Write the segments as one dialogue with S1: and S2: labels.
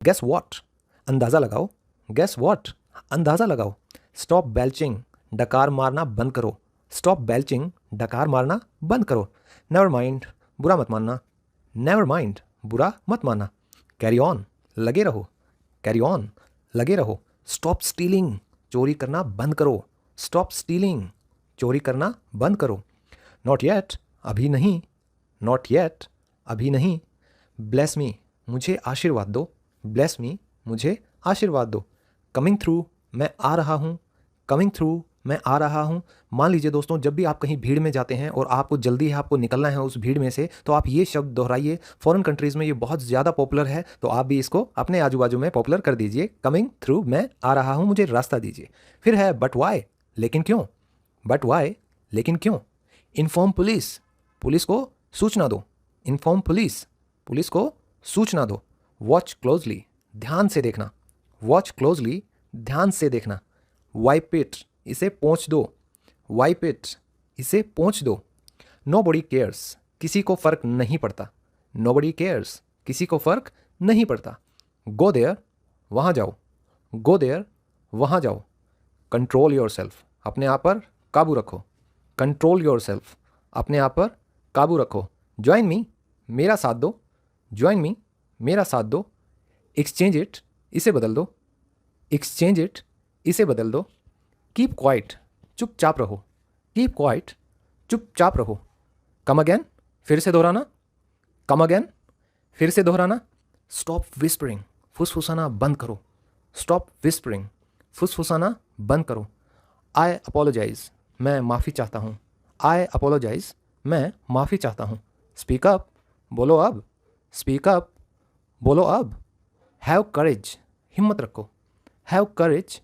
S1: Guess what, अंदाज़ा लगाओ। Guess what, अंदाज़ा लगाओ। स्टॉप बेल्चिंग, डकार मारना बंद करो। स्टॉप बेल्चिंग, डकार मारना बंद करो। नेवर माइंड, बुरा मत मानना। नेवर माइंड, बुरा मत मानना। कैरी ऑन, लगे रहो। कैरी ऑन, लगे रहो। स्टॉप स्टीलिंग, चोरी करना बंद करो। स्टॉप स्टीलिंग, चोरी करना बंद करो। नॉट येट, अभी नहीं। नॉट येट, अभी नहीं। ब्लेस मी, मुझे आशीर्वाद दो। ब्लेस मी, मुझे आशीर्वाद दो। कमिंग थ्रू, मैं आ रहा हूँ। कमिंग थ्रू, मैं आ रहा हूँ। मान लीजिए दोस्तों, जब भी आप कहीं भीड़ में जाते हैं और आपको जल्दी है, आपको निकलना है उस भीड़ में से, तो आप ये शब्द दोहराइए। फॉरेन कंट्रीज़ में ये बहुत ज़्यादा पॉपुलर है, तो आप भी इसको अपने आजू बाजू में पॉपुलर कर दीजिए। कमिंग थ्रू, मैं आ रहा हूँ, मुझे रास्ता दीजिए। फिर है बट वाई, लेकिन क्यों। बट वाई, लेकिन क्यों। इन्फॉर्म पुलिस, पुलिस को सूचना दो। इन्फॉर्म पुलिस, पुलिस को सूचना दो। वॉच क्लोजली, ध्यान से देखना। वॉच क्लोजली, ध्यान से देखना। वाइप इट, इसे पोंछ दो। वाइप इट, इसे पोंछ दो। नोबडी केयर्स, किसी को फर्क नहीं पड़ता। नोबडी केयर्स, किसी को फर्क नहीं पड़ता। गो देयर, वहाँ जाओ। गो देयर, वहाँ जाओ। कंट्रोल योर सेल्फ, अपने आप पर काबू रखो। कंट्रोल योर सेल्फ, अपने आप पर काबू रखो। ज्वाइन मी, मेरा साथ दो। ज्वाइन मी, मेरा साथ दो। एक्सचेंज इट, इसे बदल दो। एक्सचेंज इट, इसे बदल दो। कीप क्वाइट, चुपचाप रहो। कीप क्वाइट, चुपचाप रहो। कम अगेन, फिर से दोहराना। कम अगेन, फिर से दोहराना। स्टॉप विस्परिंग, फुसफुसाना बंद करो। स्टॉप विस्परिंग, फुसफुसाना बंद करो। आई अपोलोजाइज, मैं माफ़ी चाहता हूँ। आई अपोलोजाइज, मैं माफ़ी चाहता हूँ। स्पीक अप, बोलो अब। स्पीक अप, बोलो अब। हैव करेज, हिम्मत रखो। हैव करेज,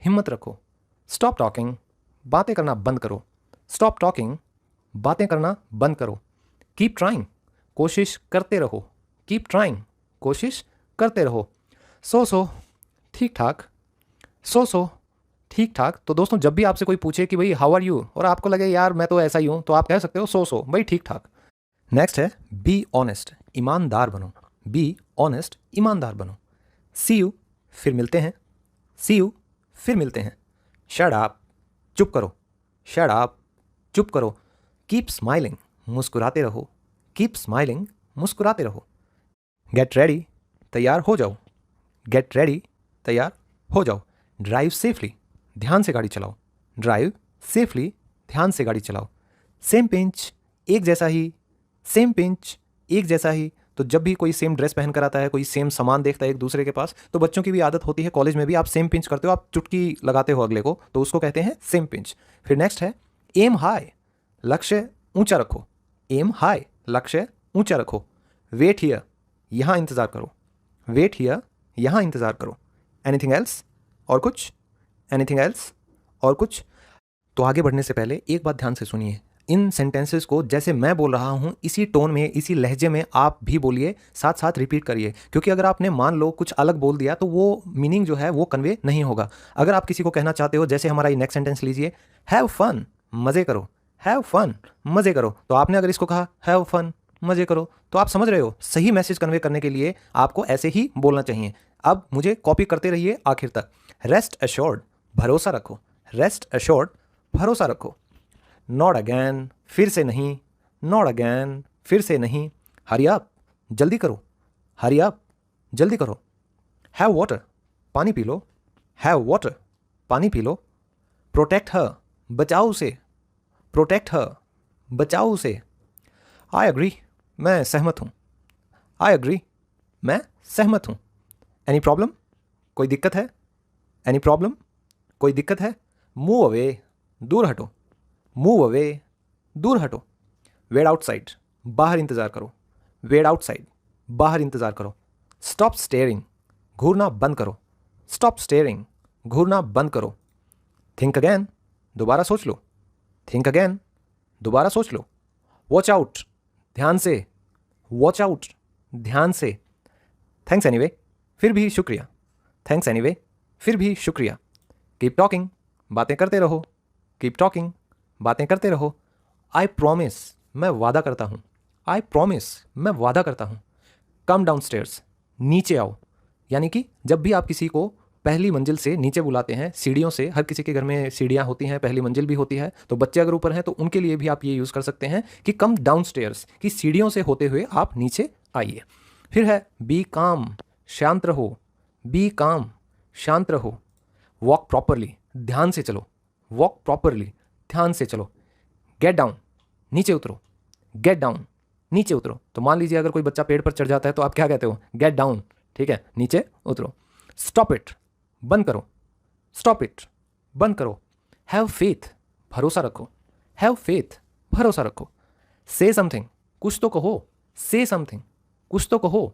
S1: हिम्मत रखो। स्टॉप टॉकिंग, बातें करना बंद करो। स्टॉप टॉकिंग, बातें करना बंद करो। कीप ट्राइंग, कोशिश करते रहो। कीप ट्राइंग, कोशिश करते रहो। सो ठीक ठाक। सो ठीक ठाक। तो दोस्तों, जब भी आपसे कोई पूछे कि भाई हाउ आर यू, और आपको लगे यार मैं तो ऐसा ही हूँ, तो आप कह सकते हो सो भाई ठीक ठाक। नेक्स्ट है बी ऑनेस्ट, ईमानदार बनो। बी ऑनेस्ट, ईमानदार बनो। सी यू, फिर मिलते हैं। सी यू, फिर मिलते हैं। शट अप, चुप करो। शट अप, चुप करो। कीप स्माइलिंग, मुस्कुराते रहो। कीप स्माइलिंग, मुस्कुराते रहो। गेट रेडी, तैयार हो जाओ। गेट रेडी, तैयार हो जाओ। ड्राइव सेफली, ध्यान से गाड़ी चलाओ। ड्राइव सेफली, ध्यान से गाड़ी चलाओ। सेम पिंच, एक जैसा ही। सेम पिंच, एक जैसा ही। तो जब भी कोई सेम ड्रेस पहन कर आता है, कोई सेम सामान देखता है एक दूसरे के पास, तो बच्चों की भी आदत होती है, कॉलेज में भी आप सेम पिंच करते हो, आप चुटकी लगाते हो अगले को, तो उसको कहते हैं सेम पिंच। फिर नेक्स्ट है एम हाई, लक्ष्य ऊंचा रखो। एम हाई, लक्ष्य ऊंचा रखो। वेट हियर, यहाँ इंतज़ार करो। वेट हियर, यहाँ इंतज़ार करो। एनीथिंग एल्स, और कुछ। एनीथिंग एल्स, और कुछ। तो आगे बढ़ने से पहले एक बात ध्यान से सुनिए। इन सेंटेंसेस को जैसे मैं बोल रहा हूँ, इसी टोन में, इसी लहजे में आप भी बोलिए, साथ साथ रिपीट करिए। क्योंकि अगर आपने मान लो कुछ अलग बोल दिया, तो वो मीनिंग जो है वो कन्वे नहीं होगा। अगर आप किसी को कहना चाहते हो, जैसे हमारा ये नेक्स्ट सेंटेंस लीजिए, हैव फन, मज़े करो। हैव फन, मज़े करो। तो आपने अगर इसको कहा हैव फन, मज़े करो, तो आप समझ रहे हो, सही मैसेज कन्वे करने के लिए आपको ऐसे ही बोलना चाहिए। अब मुझे कॉपी करते रहिए आखिर तक। रेस्ट एश्योर्ड, भरोसा रखो। रेस्ट एश्योर्ड, भरोसा रखो। नॉट अगैन, फिर से नहीं। नॉट अगैन, फिर से नहीं। हरी अप, जल्दी करो। हरी अप, जल्दी करो। हैव वाटर, पानी पी लो। हैव वाटर, पानी पी लो। प्रोटेक्ट हर, बचाओ उसे। प्रोटेक्ट हर, बचाओ उसे। आई एग्री, मैं सहमत हूँ। आई एग्री, मैं सहमत हूँ। एनी प्रॉब्लम, कोई दिक्कत है। एनी प्रॉब्लम, कोई दिक्कत है। मूव अवे, दूर हटो। मूव अवे, दूर हटो। वेट आउटसाइड, बाहर इंतज़ार करो। वेट आउटसाइड, बाहर इंतज़ार करो। स्टॉप स्टेयरिंग, घूरना बंद करो। स्टॉप स्टेयरिंग, घूरना बंद करो। थिंक अगैन, दोबारा सोच लो। थिंक अगैन, दोबारा सोच लो। वॉच आउट, ध्यान से। वॉच आउट, ध्यान से। थैंक्स एनीवे, फिर भी शुक्रिया। थैंक्स एनीवे, फिर भी शुक्रिया। कीप टॉकिंग, बातें करते रहो। कीप टॉकिंग, बातें करते रहो। आई प्रॉमिस, मैं वादा करता हूँ। आई प्रॉमिस, मैं वादा करता हूँ। कम डाउन स्टेयर्स, नीचे आओ। यानी कि जब भी आप किसी को पहली मंजिल से नीचे बुलाते हैं, सीढ़ियों से, हर किसी के घर में सीढ़ियाँ होती हैं, पहली मंजिल भी होती है, तो बच्चे अगर ऊपर हैं तो उनके लिए भी आप ये यूज़ कर सकते हैं कि कम डाउन स्टेयर्स, कि सीढ़ियों से होते हुए आप नीचे आइए। फिर है बी काम, शांत रहो, बी काम, शांत रहो। वॉक प्रॉपरली, ध्यान से चलो, वॉक प्रॉपरली, ध्यान से चलो। गेट डाउन, नीचे उतरो, गेट डाउन, नीचे उतरो। तो मान लीजिए अगर कोई बच्चा पेड़ पर चढ़ जाता है तो आप क्या कहते हो? गेट डाउन, ठीक है, नीचे उतरो। स्टॉप इट, बंद करो, स्टॉप इट, बंद करो। हैव फेथ, भरोसा रखो, हैव फेथ, भरोसा रखो। से समथिंग, कुछ तो कहो, से समथिंग, कुछ तो कहो।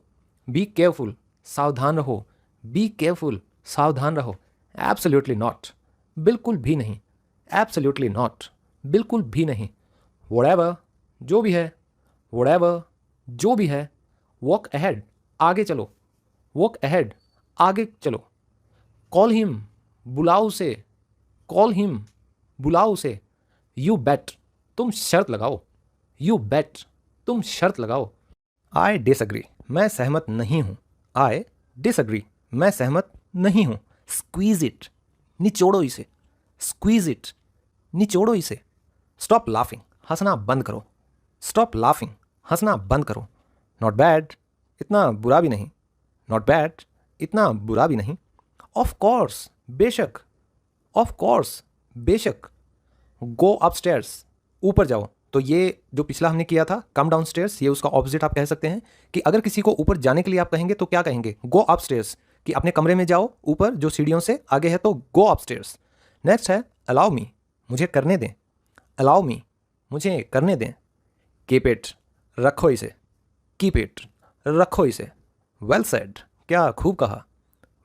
S1: बी केयरफुल, सावधान रहो, बी केयरफुल, सावधान रहो। एब्सोल्युटली नॉट, बिल्कुल भी नहीं, एब्सोल्युटली नॉट, बिल्कुल भी नहीं। व्हाटएवर, जो भी है, व्हाटएवर, जो भी है। वॉक अहेड, आगे चलो, वॉक अहेड, आगे चलो। कॉल हिम, बुलाओ उसे, कॉल हिम, बुलाओ उसे। यू बेट, तुम शर्त लगाओ, यू बेट, तुम शर्त लगाओ। आई डिसएग्री, मैं सहमत नहीं हूँ, आई डिसएग्री, मैं सहमत नहीं हूँ। स्क्वीज इट, निचोड़ो इसे, स्क्वीज इट, निचोड़ो इसे। स्टॉप लाफिंग, हंसना बंद करो, स्टॉप लाफिंग, हंसना बंद करो। नॉट बैड, इतना बुरा भी नहीं, नॉट बैड, इतना बुरा भी नहीं। ऑफ कोर्स, बेशक, ऑफ कोर्स, बेशक। गो अपस्टेयर्स, ऊपर जाओ। तो ये जो पिछला हमने किया था कम डाउन स्टेयर्स, ये उसका ऑपोजिट आप कह सकते हैं कि अगर किसी को ऊपर जाने के लिए आप कहेंगे तो क्या कहेंगे? गो अपस्टेयर्स, कि अपने कमरे में जाओ ऊपर जो सीढ़ियों से आगे है, तो गो अपस्टेयर्स। नेक्स्ट है अलाउ मी, मुझे करने दें, अलाउ मी, मुझे करने दें। कीप इट, रखो इसे, कीप इट, रखो इसे। वेल सेड, क्या खूब कहा,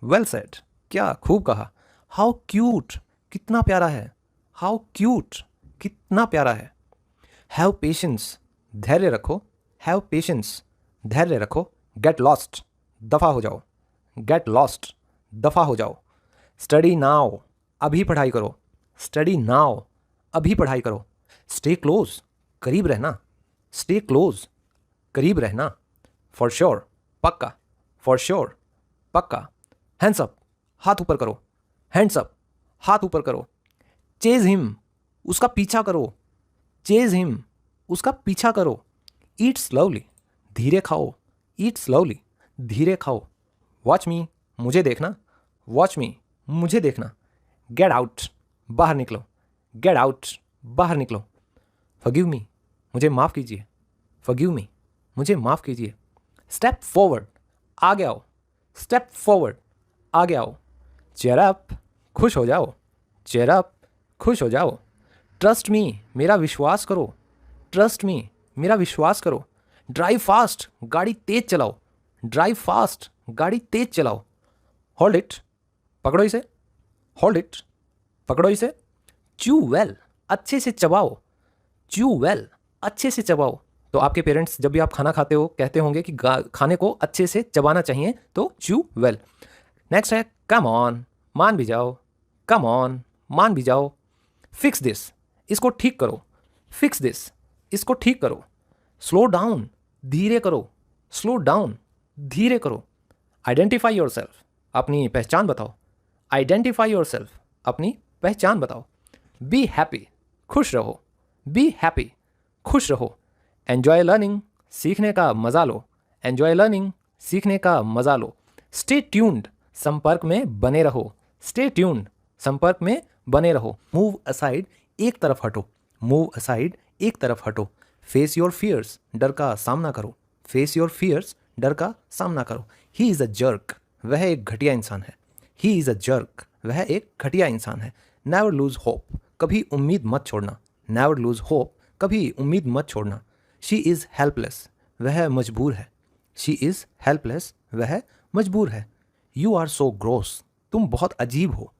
S1: वेल सेड, क्या खूब कहा। हाउ क्यूट, कितना प्यारा है, हाउ क्यूट, कितना प्यारा है। हैव पेशेंस, धैर्य रखो, हैव पेशेंस, धैर्य रखो। गेट लॉस्ट, दफा हो जाओ, गेट लॉस्ट, दफा हो जाओ। स्टडी नाउ, अभी पढ़ाई करो, स्टडी नाउ, अभी पढ़ाई करो। स्टे क्लोज, करीब रहना, स्टे क्लोज, करीब रहना। फॉर श्योर, पक्का, फॉर श्योर, पक्का। हैंड्स अप, हाथ ऊपर करो, हैंड्स अप, हाथ ऊपर करो। चेज हिम, उसका पीछा करो, चेज हिम, उसका पीछा करो। ईट स्लोली, धीरे खाओ, ईट स्लोली, धीरे खाओ। वॉच मी, मुझे देखना, वॉच मी, मुझे देखना। गेट आउट, बाहर निकलो, गेट आउट, बाहर निकलो। फॉरगिव मी, मुझे माफ़ कीजिए, फॉरगिव मी, मुझे माफ़ कीजिए। स्टेप फॉरवर्ड, आगे आओ, स्टेप फॉरवर्ड, आगे आओ। चेयर अप, खुश हो जाओ, चेयर अप, खुश हो जाओ। ट्रस्ट मी, मेरा विश्वास करो, ट्रस्ट मी, मेरा विश्वास करो। ड्राइव फास्ट, गाड़ी तेज चलाओ, ड्राइव फास्ट, गाड़ी तेज चलाओ। होल्ड इट, पकड़ो इसे, होल्ड इट, पकड़ो इसे। च्यू वेल, अच्छे से चबाओ, च्यू वेल, अच्छे से चबाओ। तो आपके पेरेंट्स जब भी आप खाना खाते हो कहते होंगे कि खाने को अच्छे से चबाना चाहिए, तो च्यू वेल। नेक्स्ट है कम ऑन, मान भी जाओ, कम ऑन, मान भी जाओ। फिक्स दिस, इसको ठीक करो, फिक्स दिस, इसको ठीक करो। स्लो डाउन, धीरे करो, स्लो डाउन, धीरे करो। आइडेंटिफाई योरसेल्फ, अपनी पहचान बताओ, आइडेंटिफाई योरसेल्फ, अपनी पहचान बताओ। बी हैप्पी, खुश रहो, बी हैप्पी, खुश रहो। एन्जॉय लर्निंग, सीखने का मजा लो, एन्जॉय लर्निंग, सीखने का मजा लो। स्टे ट्यून्ड, संपर्क में बने रहो, स्टे ट्यून्ड, संपर्क में बने रहो। मूव असाइड, एक तरफ हटो, मूव असाइड, एक तरफ हटो। फेस योर फियर्स, डर का सामना करो, फेस योर फियर्स, डर का सामना करो। ही इज़ अ जर्क, वह एक घटिया इंसान है, ही इज़ अ जर्क, वह एक घटिया इंसान है। नेवर लूज होप, कभी उम्मीद मत छोड़ना, नेवर लूज होप, कभी उम्मीद मत छोड़ना। शी इज़ हेल्पलेस, वह मजबूर है, शी इज़ हेल्पलेस, वह मजबूर है। यू आर सो ग्रॉस, तुम बहुत अजीब हो,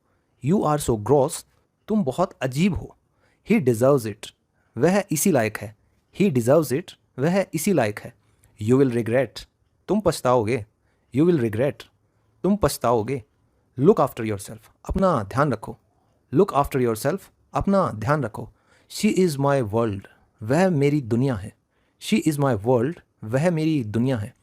S1: यू आर सो ग्रॉस, तुम बहुत अजीब हो। ही डिज़र्व्स इट, वह इसी लायक है, ही डिज़र्व्स इट, वह इसी लायक है। यू विल रिग्रेट, तुम पछताओगे, यू विल रिग्रेट, तुम पछताओगे। लुक आफ्टर योर सेल्फ, अपना ध्यान रखो, लुक आफ्टर योर सेल्फ, अपना ध्यान रखो। शी इज़ माई वर्ल्ड, वह मेरी दुनिया है, शी इज़ माई वर्ल्ड, वह मेरी दुनिया है।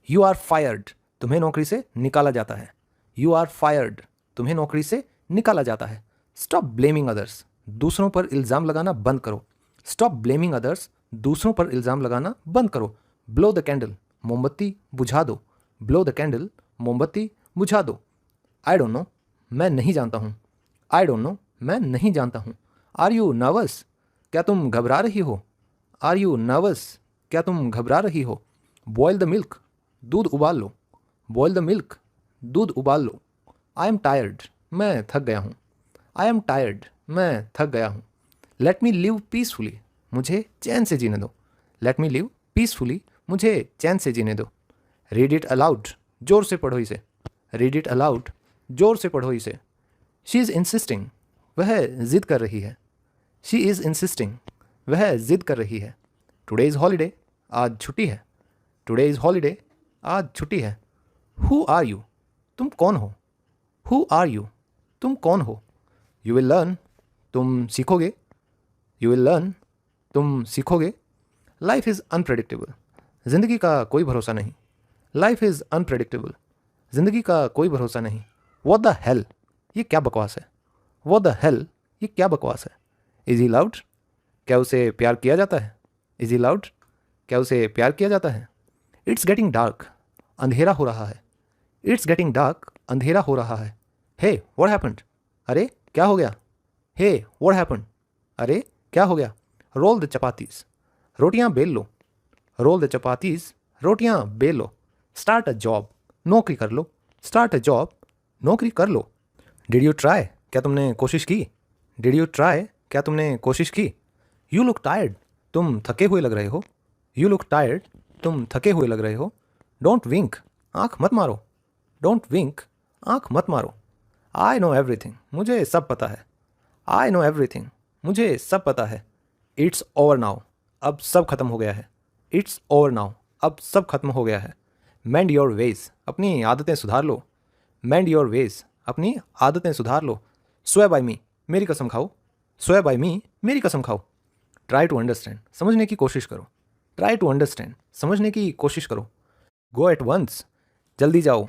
S1: यू आर फायर्ड, तुम्हें नौकरी से निकाला जाता है, यू आर फायर्ड, तुम्हें नौकरी से निकाला जाता है। स्टॉप ब्लेमिंग अदर्स, दूसरों पर इल्ज़ाम लगाना बंद करो। स्टॉप ब्लेमिंग अदर्स, दूसरों पर इल्ज़ाम लगाना बंद करो। ब्लो द कैंडल, मोमबत्ती बुझा दो। ब्लो द कैंडल, मोमबत्ती बुझा दो। आई डोंट नो, मैं नहीं जानता हूँ। आई डोंट नो, मैं नहीं जानता हूँ। आर यू नर्वस, क्या तुम घबरा रही हो। आर यू नर्वस, क्या तुम घबरा रही हो। बॉयल द मिल्क, दूध उबाल लो। बॉयल द मिल्क, दूध उबाल लो। आई एम टायर्ड, मैं थक गया हूँ। आई एम टायर्ड, मैं थक गया हूँ। लेट मी लिव पीसफुली, मुझे चैन से जीने दो। लेट मी लिव पीसफुली, मुझे चैन से जीने दो। रीड इट अलाउड, जोर से पढ़ो इसे। रीड इट अलाउड, जोर से पढ़ो इसे। शी इज़ इंसिस्टिंग, वह जिद कर रही है। शी इज़ इंसिस्टिंग, वह जिद कर रही है। टुडे इज़ हॉलीडे, आज छुट्टी है। टुडे इज़ हॉलीडे, आज छुट्टी है। हु आर यू, तुम कौन हो। हु आर यू, तुम कौन हो। यू विल लर्न, तुम सीखोगे। यू विल लर्न, तुम सीखोगे। लाइफ इज़ अनप्रेडिक्टेबल, ज़िंदगी का कोई भरोसा नहीं। लाइफ इज़ अनप्रेडिक्टेबल, ज़िंदगी का कोई भरोसा नहीं। व्हाट द हेल, ये क्या बकवास है। व्हाट द हेल, ये क्या बकवास है। इज़ ही लव्ड, क्या उसे प्यार किया जाता है। इज़ ही लव्ड, क्या उसे प्यार किया जाता है। इट्स गेटिंग डार्क, अंधेरा हो रहा है। इट्स गेटिंग डार्क, अंधेरा हो रहा है। हे व्हाट हैपेंड, अरे क्या हो गया। हे व्हाट हैपेंड, अरे क्या हो गया। रोल द चपातीस, रोटियां बेल लो। रोल द चपातीस, रोटियां बेल लो। स्टार्ट अ जॉब, नौकरी कर लो। स्टार्ट अ जॉब, नौकरी कर लो। डिड यू ट्राई, क्या तुमने कोशिश की। डिड यू ट्राई, क्या तुमने कोशिश की। यू लुक टायर्ड, तुम थके हुए लग रहे हो। यू लुक टायर्ड, तुम थके हुए लग रहे हो। डोंट विंक, आंख मत मारो। डोंट विंक, आंख मत मारो। आई नो एवरीथिंग, मुझे सब पता है। आई नो एवरीथिंग, मुझे सब पता है। इट्स ओवर नाउ, अब सब खत्म हो गया है। इट्स ओवर नाउ, अब सब खत्म हो गया है। मेंड योर वेज, अपनी आदतें सुधार लो। मेंड योर वेज, अपनी आदतें सुधार लो। स्वे बाय मी, मेरी कसम खाओ। स्वे बाय मी, मेरी कसम खाओ। ट्राई टू अंडरस्टैंड, समझने की कोशिश करो। ट्राई टू अंडरस्टैंड, समझने की कोशिश करो। गो एट वंस, जल्दी जाओ।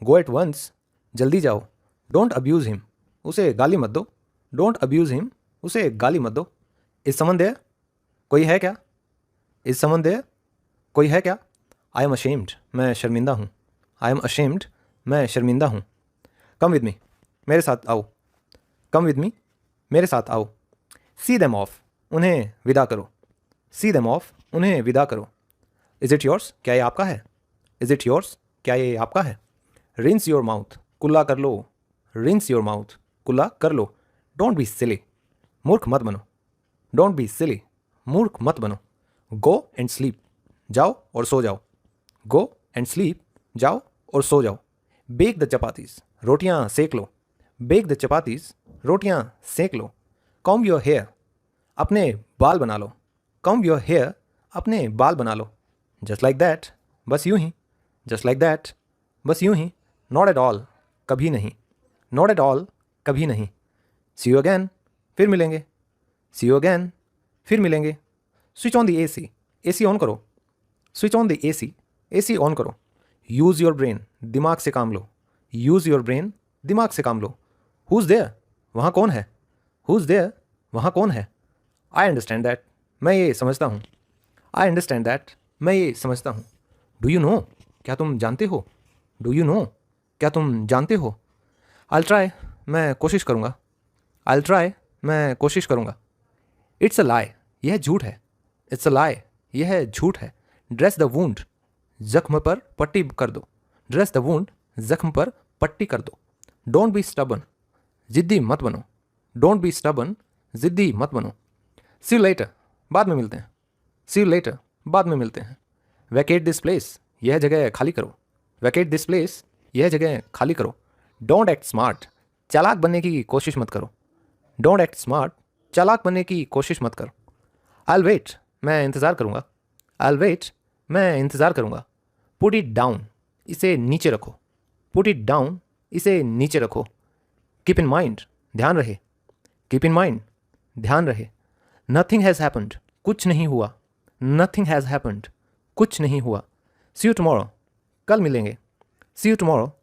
S1: गो एट वंस, जल्दी जाओ। डोंट अब्यूज़ हिम, उसे गाली मत दो। डोंट अब्यूज़ हिम, उसे गाली मत दो। इज समन देयर, कोई है क्या। इज समन देयर, कोई है क्या। आई एम अशेम्ड, मैं शर्मिंदा हूँ। आई एम अशेम्ड, मैं शर्मिंदा हूँ। कम विद मी, मेरे साथ आओ। कम विद मी, मेरे साथ आओ। सी देम ऑफ, उन्हें विदा करो। सी देम ऑफ, उन्हें विदा करो। इज़ इट योर्स, क्या ये आपका है। इज़ इट योर्स, क्या ये आपका है। रिंस योर माउथ, कुल्ला कर लो। रिंस योर माउथ, कुल्ला कर लो। डोंट बी सिली, मूर्ख मत बनो। डोंट बी सिली, मूर्ख मत बनो। गो एंड स्लीप, जाओ और सो जाओ। गो एंड स्लीप, जाओ और सो जाओ। बेक द चपातीस, रोटियां सेक लो। बेक द चपातीस, रोटियां सेक लो। कॉम्ब योर हेयर, अपने बाल बना लो। कॉम्ब योर हेयर, अपने बाल बना लो। जस्ट लाइक दैट, बस यूं ही। जस्ट लाइक दैट, बस यूं ही। नॉट एट ऑल, कभी नहीं। नॉट एट ऑल, कभी नहीं। सी यू अगैन, फिर मिलेंगे। सी यू अगैन, फिर मिलेंगे। Switch on the AC, AC on करो। Switch on the AC, AC on करो। यूज़ योर ब्रेन, दिमाग से काम लो। यूज़ योर ब्रेन, दिमाग से काम लो। हुज़ देयर, वहाँ कौन है। हुज़ देयर, वहाँ कौन है। आई अंडरस्टैंड दैट, मैं ये समझता हूँ। आई अंडरस्टैंड दैट, मैं ये समझता हूँ। डू यू नो, क्या तुम जानते हो। डू यू नो, क्या तुम जानते हो। आई ट्राई, मैं कोशिश करूँगा। आई ट्राई, मैं कोशिश करूँगा। इट्स अ लाई, यह झूठ है। इट्स अ लाई, यह झूठ है। ड्रेस द वुंड, जख्म पर पट्टी कर दो। ड्रेस द वुंड, जख्म पर पट्टी कर दो। डोंट बी स्टबन, जिद्दी मत बनो। डोंट बी स्टबन, जिद्दी मत बनो। सी यू लेटर, बाद में मिलते हैं। सी यू लेटर, बाद में मिलते हैं। वैकेट दिस प्लेस, यह जगह खाली करो। वैकेट दिस प्लेस, यह जगह खाली करो। डोंट एक्ट स्मार्ट, चालाक बनने की कोशिश मत करो। डोंट एक्ट स्मार्ट, चालाक बनने की कोशिश मत करो। आई वेट, मैं इंतज़ार करूँगा। आई वेट, मैं इंतज़ार करूँगा। पुट इट डाउन, इसे नीचे रखो। पुट इट डाउन, इसे नीचे रखो। कीप इन माइंड, ध्यान रहे। कीप इन माइंड, ध्यान रहे। नथिंग हैज़ हैपेंड, कुछ नहीं हुआ। नथिंग हैज़ हैपेंड, कुछ नहीं हुआ। सी यू टुमारो, कल मिलेंगे। सी यू टुमारो,